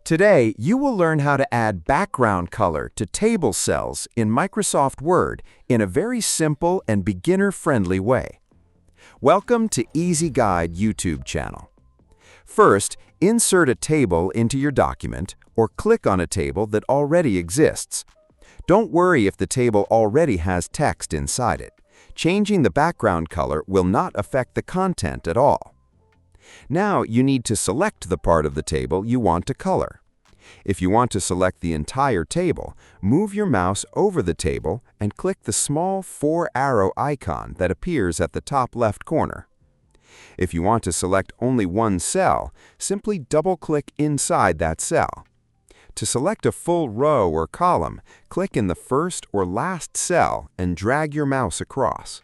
Today, you will learn how to add background color to table cells in Microsoft Word in a very simple and beginner-friendly way. Welcome to Easy Guide YouTube channel. First, insert a table into your document or click on a table that already exists. Don't worry if the table already has text inside it. Changing the background color will not affect the content at all. Now you need to select the part of the table you want to color. If you want to select the entire table, move your mouse over the table and click the small 4-arrow icon that appears at the top left corner. If you want to select only one cell, simply double-click inside that cell. To select a full row or column, click in the first or last cell and drag your mouse across.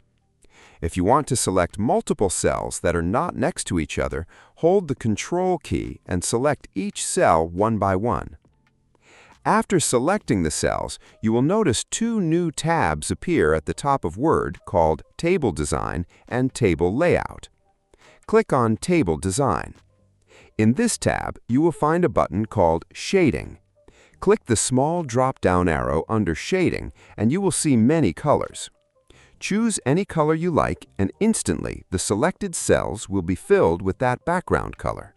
If you want to select multiple cells that are not next to each other, hold the Control key and select each cell one by one. After selecting the cells, you will notice two new tabs appear at the top of Word called Table Design and Table Layout. Click on Table Design. In this tab, you will find a button called Shading. Click the small drop-down arrow under Shading and you will see many colors. Choose any color you like and instantly the selected cells will be filled with that background color.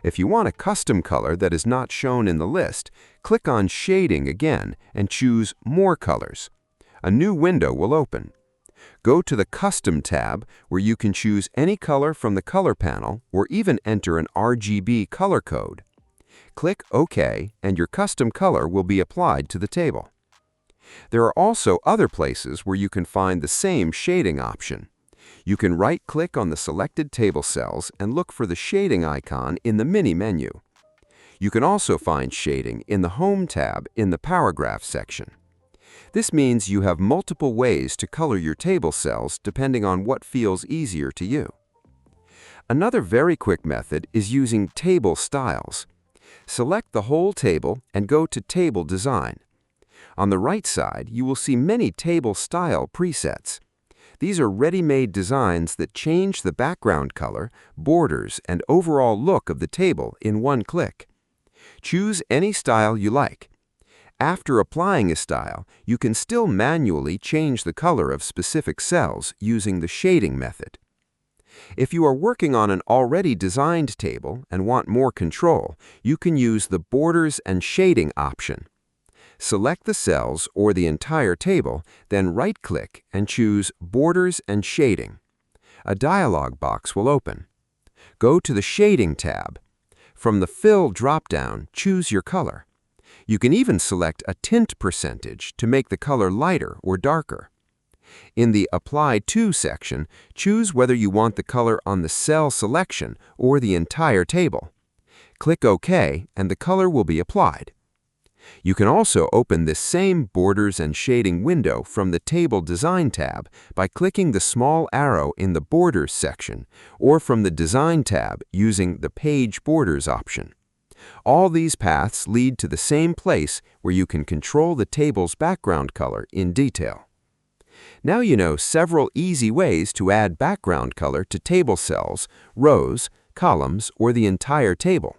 If you want a custom color that is not shown in the list, click on Shading again and choose More Colors. A new window will open. Go to the Custom tab where you can choose any color from the color panel or even enter an RGB color code. Click OK and your custom color will be applied to the table. There are also other places where you can find the same shading option. You can right-click on the selected table cells and look for the shading icon in the mini menu. You can also find shading in the Home tab in the Paragraph section. This means you have multiple ways to color your table cells depending on what feels easier to you. Another very quick method is using table styles. Select the whole table and go to Table Design. On the right side, you will see many table style presets. These are ready-made designs that change the background color, borders, and overall look of the table in one click. Choose any style you like. After applying a style, you can still manually change the color of specific cells using the shading method. If you are working on an already designed table and want more control, you can use the Borders and Shading option. Select the cells or the entire table, then right-click and choose Borders and Shading. A dialog box will open. Go to the Shading tab. From the Fill drop-down, choose your color. You can even select a tint percentage to make the color lighter or darker. In the Apply To section, choose whether you want the color on the cell selection or the entire table. Click OK and the color will be applied. You can also open this same Borders and Shading window from the Table Design tab by clicking the small arrow in the Borders section or from the Design tab using the Page Borders option. All these paths lead to the same place where you can control the table's background color in detail. Now you know several easy ways to add background color to table cells, rows, columns, or the entire table.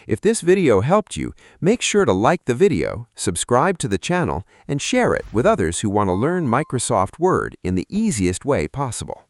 If this video helped you, make sure to like the video, subscribe to the channel, and share it with others who want to learn Microsoft Word in the easiest way possible.